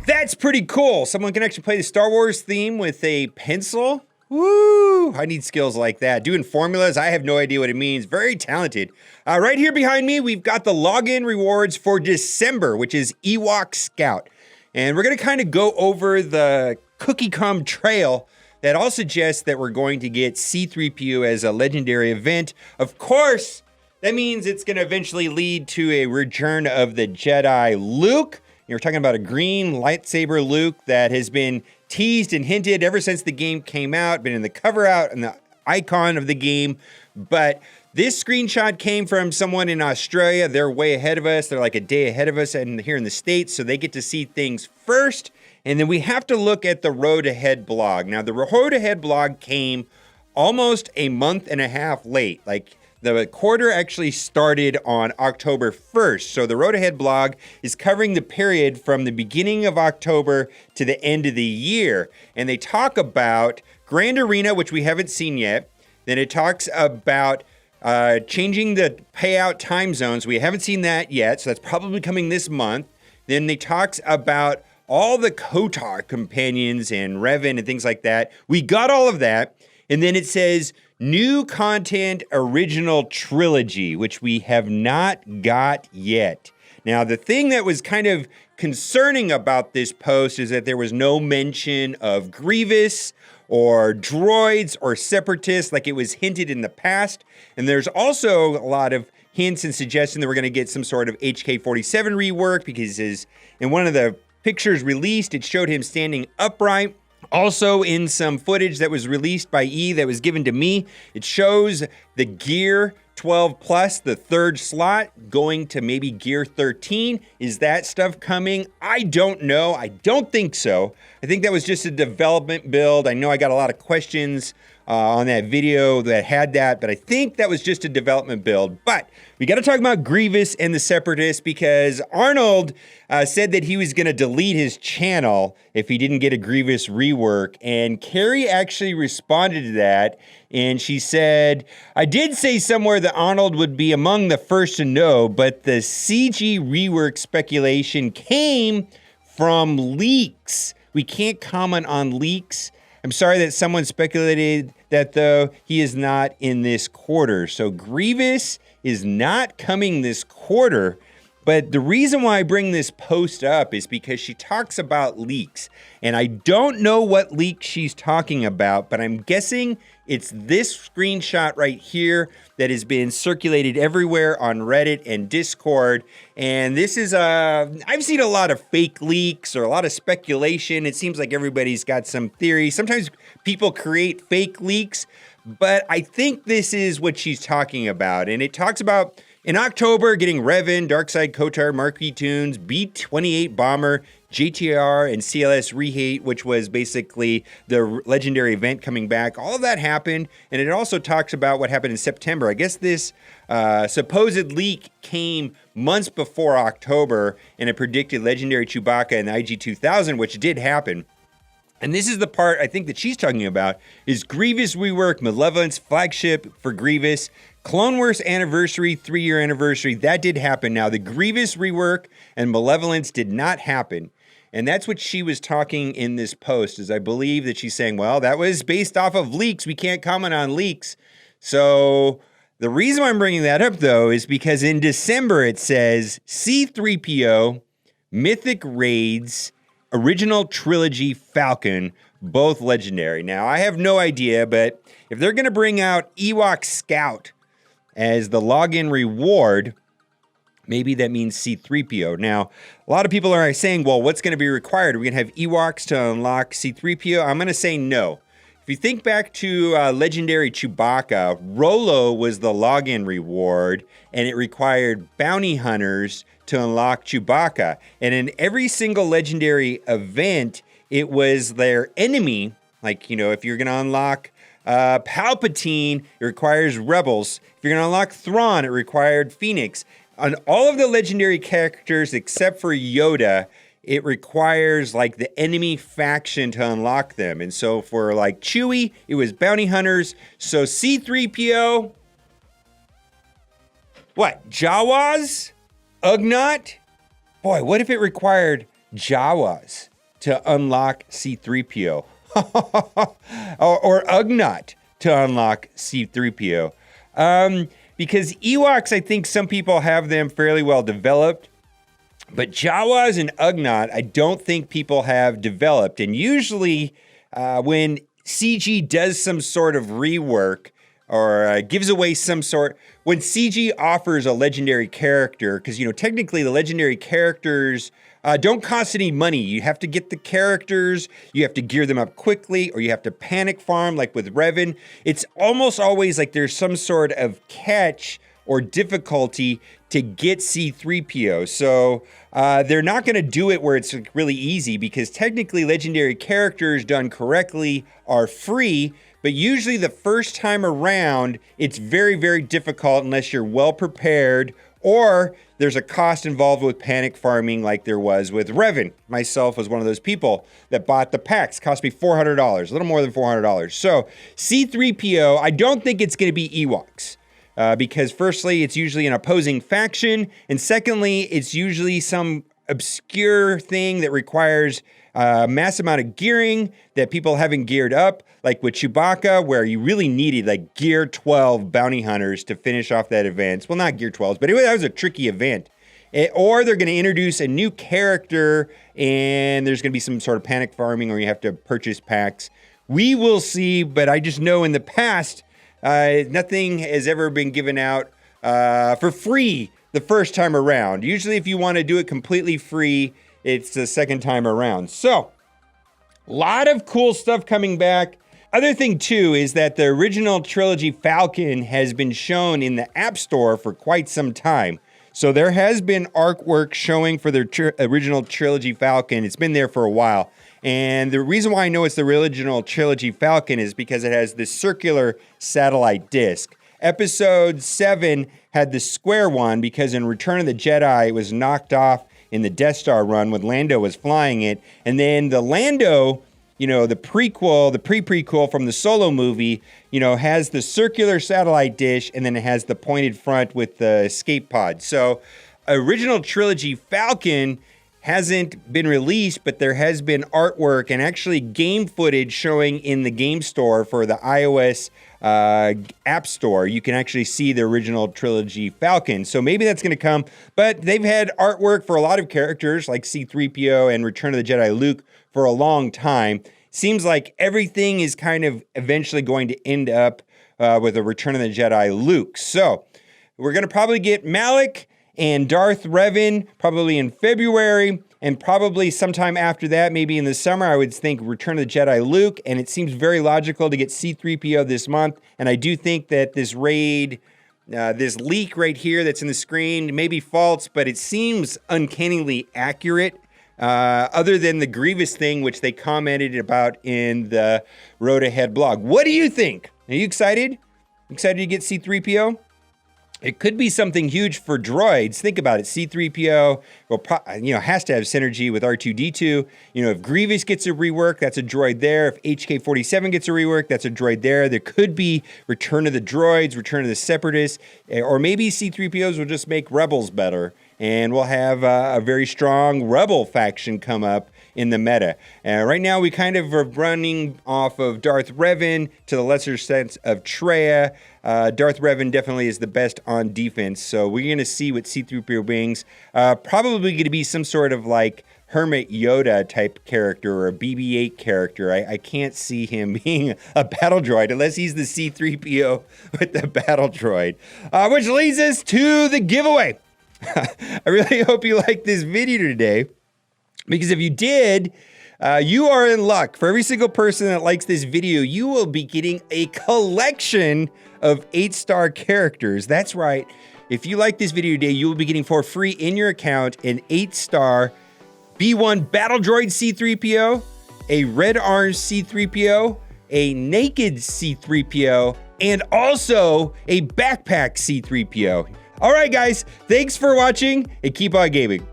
That's pretty cool. Someone can actually play the Star Wars theme with a pencil. Woo! I need skills like that. Doing formulas, I have no idea what it means. Very talented. Right here behind me, we've got the login rewards for December, which is Ewok Scout. And we're going to kind of go over the cookie crumb trail that all suggests that we're going to get C3PO as a legendary event. Of course, that means it's going to eventually lead to a return of the Jedi Luke. You're talking about a green lightsaber Luke that has been teased and hinted ever since the game came out, been in the cover out and the icon of the game. But this screenshot came from someone in Australia. They're way ahead of us. They're like a day ahead of us and here in the States, so they get to see things first. And then we have to look at the Road Ahead blog. Now, the Road Ahead blog came almost a month and a half late. Like, the quarter actually started on October 1st. So the Road Ahead blog is covering the period from the beginning of October to the end of the year. And they talk about Grand Arena, which we haven't seen yet. Then it talks about changing the payout time zones. We haven't seen that yet, so that's probably coming this month. Then they talks about all the KOTOR companions and Revan and things like that. We got all of that. And then it says new content original trilogy, which we have not got yet. Now, the thing that was kind of concerning about this post is that there was no mention of Grievous or droids or separatists like it was hinted in the past. And there's also a lot of hints and suggestion that we're going to get some sort of HK-47 rework because in one of the pictures released, it showed him standing upright. Also, in some footage that was released by E that was given to me, it shows the Gear 12 Plus, the third slot, going to maybe Gear 13. Is that stuff coming? I don't know. I don't think so. I think that was just a development build. I know I got a lot of questions on that video that had that, but I think that was just a development build. But we got to talk about Grievous and the Separatists because Arnold said that he was going to delete his channel if he didn't get a Grievous rework. And Carrie actually responded to that. And she said, I did say somewhere that Arnold would be among the first to know, but the CG rework speculation came from leaks. We can't comment on leaks. I'm sorry that someone speculated that, though, he is not in this quarter. So Grievous is not coming this quarter. But the reason why I bring this post up is because she talks about leaks. And I don't know what leak she's talking about, but I'm guessing it's this screenshot right here that has been circulated everywhere on Reddit and Discord. And this is I've seen a lot of fake leaks or a lot of speculation. It seems like everybody's got some theory. Sometimes people create fake leaks, but I think this is what she's talking about. And it talks about in October, getting Revan, Darkside KOTOR, Marquee Tunes, B-28 Bomber, JTR, and CLS Rehate, which was basically the legendary event coming back. All of that happened, and it also talks about what happened in September. I guess this supposed leak came months before October, and it predicted legendary Chewbacca and the IG-2000, which did happen. And this is the part I think that she's talking about, is Grievous rework, Malevolence flagship for Grievous, Clone Wars anniversary, 3-year anniversary, that did happen. Now, the Grievous rework and Malevolence did not happen. And that's what she was talking in this post, is I believe that she's saying, well, that was based off of leaks. We can't comment on leaks. So the reason why I'm bringing that up, though, is because in December it says C3PO, Mythic Raids, Original Trilogy Falcon, both legendary. Now, I have no idea, but if they're going to bring out Ewok Scout as the login reward, maybe that means C3PO. Now, a lot of people are saying, well, what's going to be required? Are we going to have Ewoks to unlock C3PO? I'm going to say no. If you think back to legendary Chewbacca, Rolo was the login reward, and it required bounty hunters to unlock Chewbacca. And in every single legendary event, it was their enemy. Like, if you're going to unlock Palpatine, it requires Rebels. If you're going to unlock Thrawn, it required Phoenix. On all of the legendary characters except for Yoda, it requires like the enemy faction to unlock them. And so for like Chewie, it was bounty hunters. So C3PO, what, Jawas? Ugnaught? Boy, what if it required Jawas? to unlock C3PO. or Ugnaught to unlock C3PO. Because Ewoks, I think some people have them fairly well developed. But Jawas and Ugnaught, I don't think people have developed. And usually when CG does some sort of rework or gives away some sort, when CG offers a legendary character, because, technically the legendary characters don't cost any money. You have to get the characters, you have to gear them up quickly, or you have to panic farm like with Revan. It's almost always like there's some sort of catch or difficulty to get C3PO. So they're not going to do it where it's really easy, because technically legendary characters done correctly are free, but usually the first time around, it's very, very difficult unless you're well prepared, or there's a cost involved with panic farming like there was with Revan. Myself was one of those people that bought the packs. Cost me $400, a little more than $400. So C3PO, I don't think it's going to be Ewoks. Because firstly, it's usually an opposing faction, and secondly, it's usually some obscure thing that requires a mass amount of gearing that people haven't geared up, like with Chewbacca, where you really needed like Gear 12 bounty hunters to finish off that event. Well, not Gear 12s, but that was a tricky event. Or they're going to introduce a new character, and there's going to be some sort of panic farming, or you have to purchase packs. We will see, but I just know in the past, nothing has ever been given out for free the first time around. Usually if you want to do it completely free, it's the second time around. So, a lot of cool stuff coming back. Other thing too is that the original trilogy Falcon has been shown in the App Store for quite some time. So there has been artwork showing for their original trilogy Falcon. It's been there for a while. And the reason why I know it's the original trilogy Falcon is because it has this circular satellite disc. Episode 7 had the square one because in Return of the Jedi, it was knocked off in the Death Star run when Lando was flying it. And then the Lando, the prequel, the pre-prequel from the Solo movie, has the circular satellite dish, and then it has the pointed front with the escape pod. So original trilogy Falcon hasn't been released, but there has been artwork and actually game footage showing in the game store for the iOS App Store. You can actually see the original trilogy Falcon. So maybe that's going to come, but they've had artwork for a lot of characters like C3PO and Return of the Jedi Luke for a long time. Seems like everything is kind of eventually going to end up with a Return of the Jedi Luke. So we're going to probably get Malik and Darth Revan probably in February, and probably sometime after that, maybe in the summer, I would think Return of the Jedi Luke, and it seems very logical to get C3PO this month, and I do think that this raid, this leak right here that's in the screen may be false, but it seems uncannily accurate, other than the Grievous thing, which they commented about in the Road Ahead blog. What do you think? Are you excited? Excited to get C3PO? It could be something huge for droids. Think about it. C3PO has to have synergy with R2-D2. If Grievous gets a rework, that's a droid there. If HK-47 gets a rework, that's a droid there. There could be Return of the Droids, Return of the Separatists, or maybe C3POs will just make Rebels better, and we'll have a very strong Rebel faction come up in the meta. Right now, we kind of are running off of Darth Revan to the lesser sense of Traya. Darth Revan definitely is the best on defense, so we're going to see what C3PO brings. Probably going to be some sort of like Hermit Yoda type character or a BB-8 character. I can't see him being a battle droid unless he's the C3PO with the battle droid. Which leads us to the giveaway. I really hope you liked this video today, because if you did, you are in luck. For every single person that likes this video, you will be getting a collection of 8-star characters. That's right. If you like this video today, you will be getting for free in your account an 8-star B1 Battle Droid C3PO, a Red Orange C3PO, a Naked C3PO, and also a Backpack C3PO. All right, guys, thanks for watching and keep on gaming.